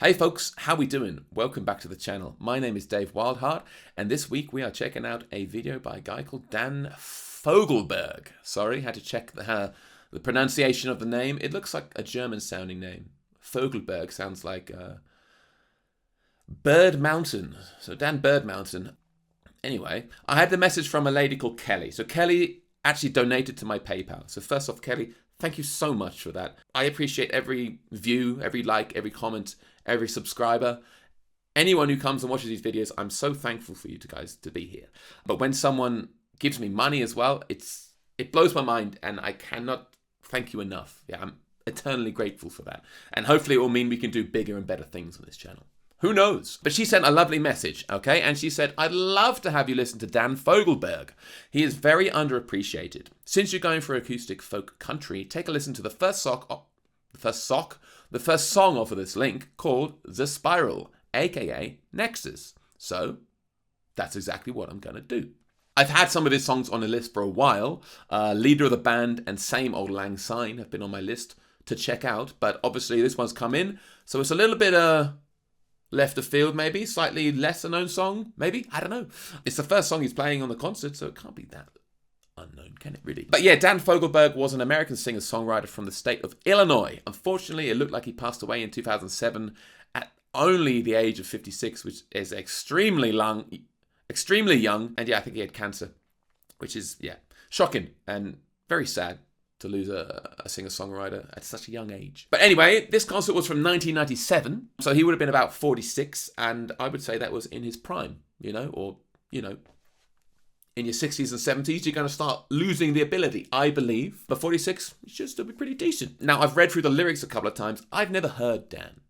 Hey folks, how we doing? Welcome back to the channel. My name is Dave Wildheart, and this week we are checking out a video by a guy called Dan FOGELBERG. Sorry, had to check the pronunciation of the name. It looks like a German sounding name. FOGELBERG sounds like Bird Mountain. So Dan Bird Mountain. Anyway, I had the message from a lady called Kelly. So Kelly actually donated to my PayPal. So first off, Kelly, thank you so much for that. I appreciate every view, every like, every comment, every subscriber. Anyone who comes and watches these videos, I'm so thankful for you guys to be here. But when someone gives me money as well, it blows my mind, and I cannot thank you enough. Yeah, I'm eternally grateful for that. And hopefully it will mean we can do bigger and better things on this channel. Who knows? But she sent a lovely message, okay? And she said, I'd love to have you listen to Dan FOGELBERG. He is very underappreciated. Since you're going for acoustic folk country, take a listen to the first song off of this link called The Spiral, aka Nexus. So that's exactly what I'm going to do. I've had some of his songs on the list for a while. Leader of the Band and Same Old Lang Syne have been on my list to check out. But obviously this one's come in, so it's a little bit left of field, maybe. Slightly lesser known song, maybe. I don't know. It's the first song he's playing on the concert, so it can't be that unknown, can it really? But yeah, Dan FOGELBERG was an American singer-songwriter from the state of Illinois. Unfortunately, it looked like he passed away in 2007 at only the age of 56, which is extremely young. And yeah, I think he had cancer, which is, yeah, shocking and very sad to lose a singer-songwriter at such a young age. But anyway, this concert was from 1997, so he would have been about 46, and I would say that was in his prime, in your 60s and 70s, you're going to start losing the ability, I believe. But 46, it should still be pretty decent. Now, I've read through the lyrics a couple of times. I've never heard Dan,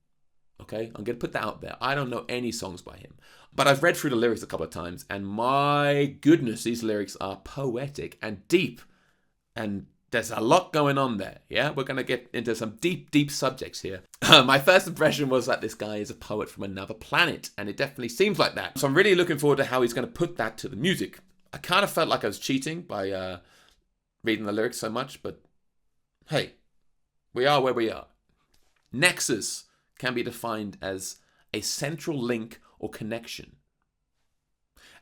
okay? I'm going to put that out there. I don't know any songs by him. But I've read through the lyrics a couple of times, and my goodness, these lyrics are poetic and deep, and there's a lot going on there, yeah? We're going to get into some deep, deep subjects here. My first impression was that this guy is a poet from another planet, and it definitely seems like that. So I'm really looking forward to how he's going to put that to the music. I kind of felt like I was cheating by reading the lyrics so much, but hey, we are where we are. Nexus can be defined as a central link or connection.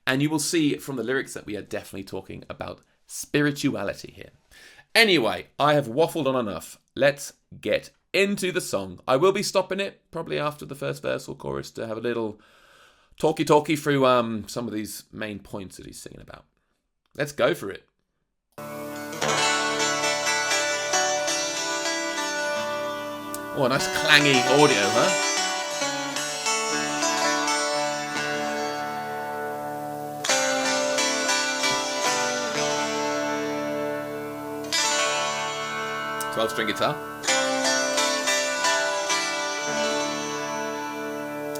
And you will see from the lyrics that we are definitely talking about spirituality here. Anyway, I have waffled on enough. Let's get into the song. I will be stopping it probably after the first verse or chorus to have a little talky through some of these main points that he's singing about. Let's go for it. Oh, a nice clangy audio, huh? String guitar.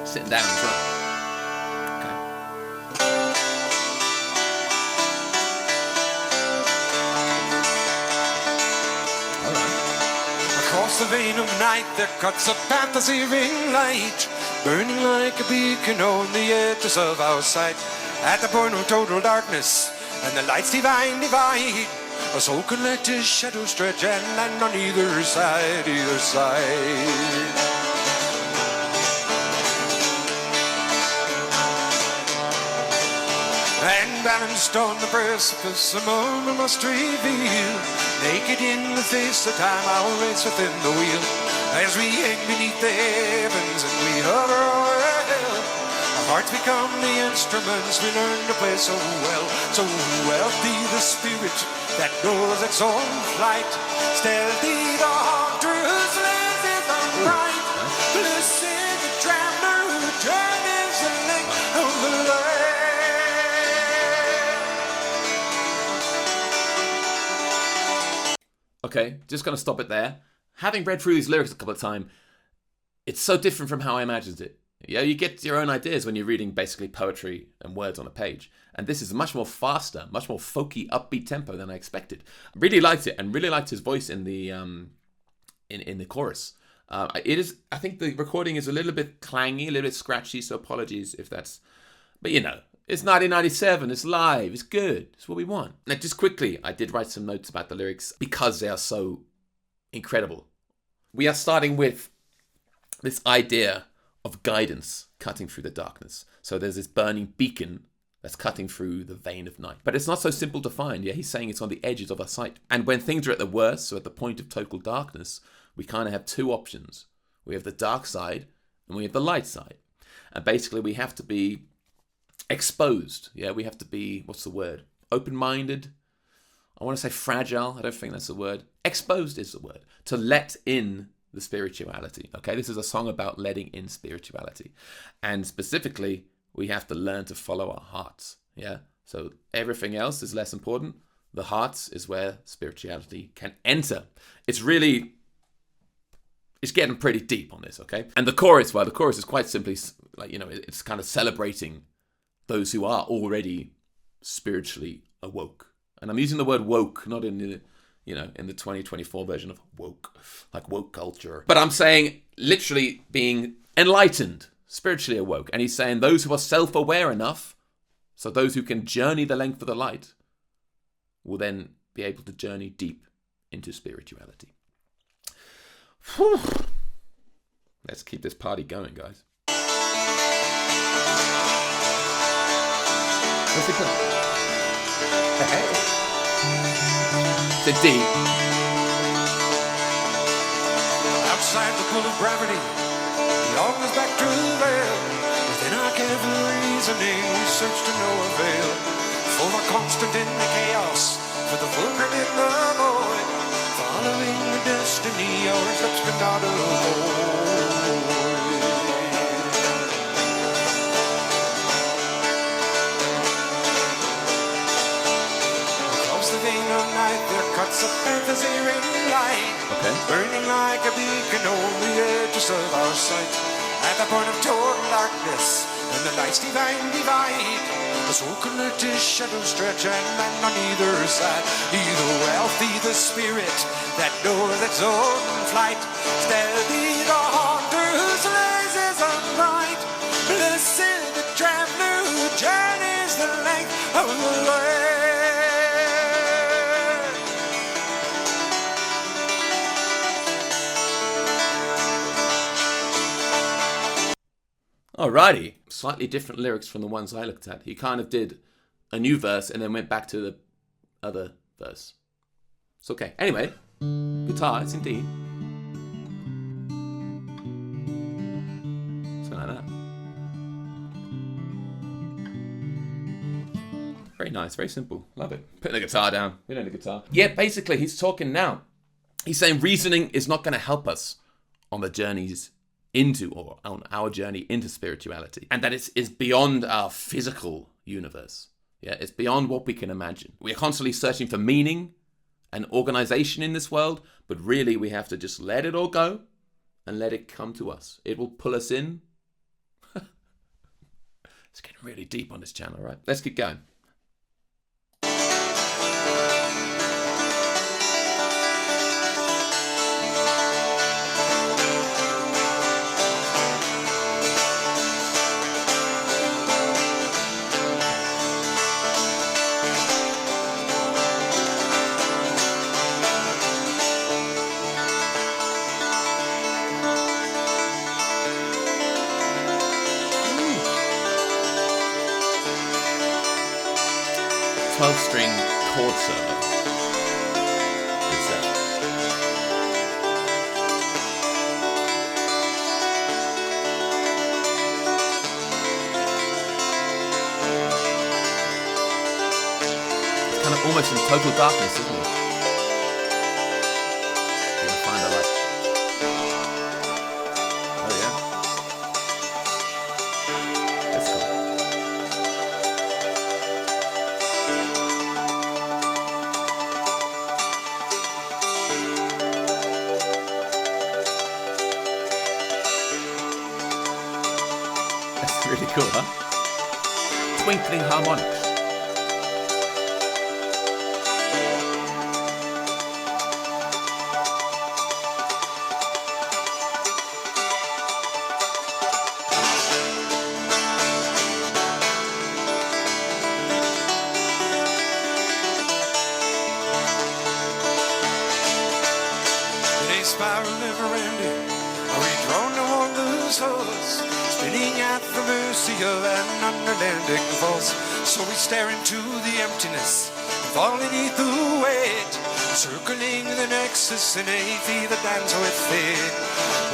Sitting down as well. Okay. Alright. Across the vein of night there cuts a fantasy ring light, burning like a beacon on the edges of our sight. At the point of total darkness and the lights divine divide, a soul can let his shadow stretch and land on either side, either side. And balanced on the precipice, a moment must reveal. Naked in the face of time, I'll race within the wheel. As we hang beneath the heavens and we hover overhead, our hearts become the instruments we learn to play so well. So wealthy the spirit that knows its own flight, stealthy the hunter whose lens is upright. Listen to traveler who journeys the length of the land. Okay, just gonna stop it there. Having read through these lyrics a couple of times, it's so different from how I imagined it. Yeah, you get your own ideas when you're reading basically poetry and words on a page. And this is much more faster, much more folky, upbeat tempo than I expected. Really liked it, and really liked his voice in the chorus. It is. I think the recording is a little bit clangy, a little bit scratchy, so apologies if that's. But it's 1997, it's live, it's good, it's what we want. Now, just quickly, I did write some notes about the lyrics because they are so incredible. We are starting with this idea of guidance cutting through the darkness. So there's this burning beacon that's cutting through the vein of night. But it's not so simple to find. Yeah, he's saying it's on the edges of our sight. And when things are at the worst, so at the point of total darkness, we kind of have two options. We have the dark side and we have the light side. And basically we have to be exposed. Yeah, we have to be, what's the word? Open-minded. I want to say fragile. I don't think that's the word. Exposed is the word. To let in the spirituality. Okay, this is a song about letting in spirituality. And specifically, we have to learn to follow our hearts. Yeah, so everything else is less important. The hearts is where spirituality can enter. It's getting pretty deep on this, okay? And the chorus is quite simply like, it's kind of celebrating those who are already spiritually awoke. And I'm using the word woke, not in the, in the 2024 version of woke, like woke culture. But I'm saying literally being enlightened, spiritually awoke. And he's saying those who are self-aware enough, so those who can journey the length of the light, will then be able to journey deep into spirituality. Whew. Let's keep this party going, guys. What's it called? It's a D. Outside the pull of gravity, the all goes back to veil. Within our careful reasoning, we search to no avail. For the constant in the chaos, for the fulcrum in the void, following the destiny our steps cannot avoid. Across the vein of night, there cuts a fantasy-ring light, burning like a beacon on the edges of our sight. At the point of total darkness, and the night's divine divide, the soul connected shadows stretch and land on either side. Either wealth, either spirit, that knows its own flight. Steady the hunter whose lays is upright. Blessed the traveler who journeys the length of the way. Alrighty, slightly different lyrics from the ones I looked at. He kind of did a new verse and then went back to the other verse. It's okay. Anyway, guitar, it's in D. Something like that. Very nice, very simple. Love it. Putting the guitar down. We don't need a guitar. Yeah, basically, he's talking now. He's saying reasoning is not going to help us on the journeys into, or on our journey into spirituality, and that it is beyond our physical universe. Yeah, it's beyond what we can imagine. We are constantly searching for meaning and organization in this world, but really we have to just let it all go and let it come to us. It will pull us in. It's getting really deep on this channel, right? Let's keep going. 12-string chord solo. Good stuff. It's kind of almost in total darkness, isn't it? You're gonna find a light. Oh yeah. That's cool. That's really cool, huh? Twinkling harmonics. Spiral never ending, are we drawn to one lose us? spinning at the mercy of an underlanding force. So we stare into the emptiness and fall beneath the weight, circling the nexus in a fever dance with fate.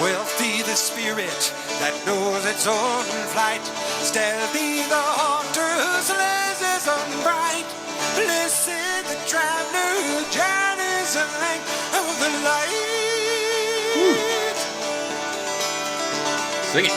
Wealthy the spirit that knows its own flight, stealthy the haunter whose lenses unbright. Listen, the traveler who journeys the length of the light. Sing it.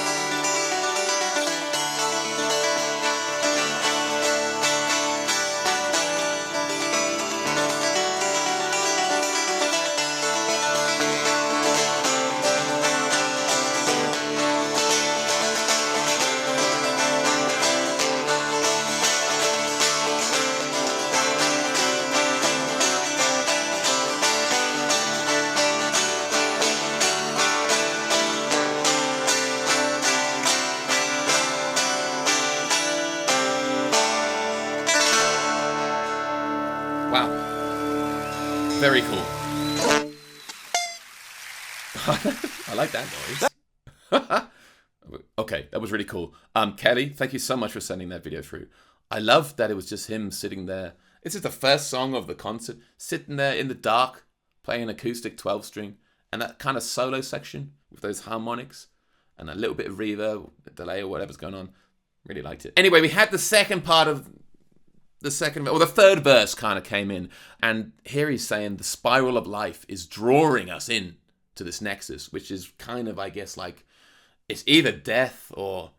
Wow. Very cool. I like that noise. Okay, that was really cool. Kelly, thank you so much for sending that video through. I love that it was just him sitting there. This is the first song of the concert, sitting there in the dark, playing an acoustic 12-string, and that kind of solo section with those harmonics, and a little bit of reverb, delay, or whatever's going on. Really liked it. Anyway, we had the second part of the third verse kind of came in, and here he's saying the spiral of life is drawing us in to this nexus, which is kind of, I guess, like it's either death or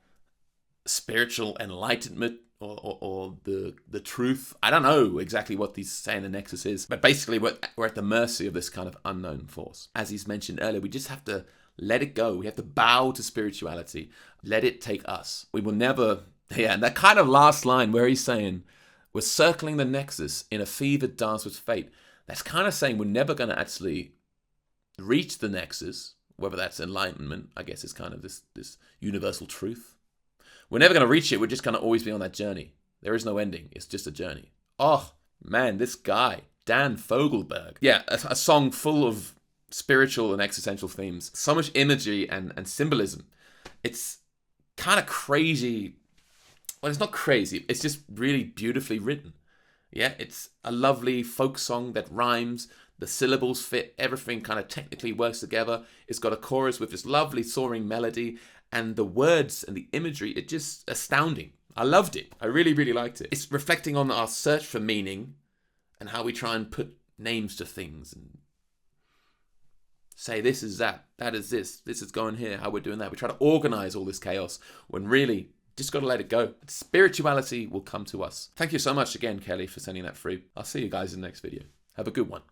spiritual enlightenment or the truth. I don't know exactly what he's saying the nexus is, but basically we're at the mercy of this kind of unknown force. As he's mentioned earlier, we just have to let it go. We have to bow to spirituality. Let it take us. We will never, and that kind of last line where he's saying, we're circling the nexus in a fevered dance with fate. That's kind of saying we're never going to actually reach the nexus, whether that's enlightenment, I guess is kind of this universal truth. We're never going to reach it. We're just going to always be on that journey. There is no ending. It's just a journey. Oh, man, this guy, Dan Fogelberg. Yeah, a song full of spiritual and existential themes. So much imagery and symbolism. It's kind of crazy. Well, it's not crazy. It's just really beautifully written. Yeah, it's a lovely folk song that rhymes. The syllables fit. Everything kind of technically works together. It's got a chorus with this lovely soaring melody. And the words and the imagery, it's just astounding. I loved it. I really, really liked it. It's reflecting on our search for meaning and how we try and put names to things and say this is that is this is going here, how we're doing that. We try to organize all this chaos when really just got to let it go. Spirituality will come to us. Thank you so much again, Kelly, for sending that through. I'll see you guys in the next video. Have a good one.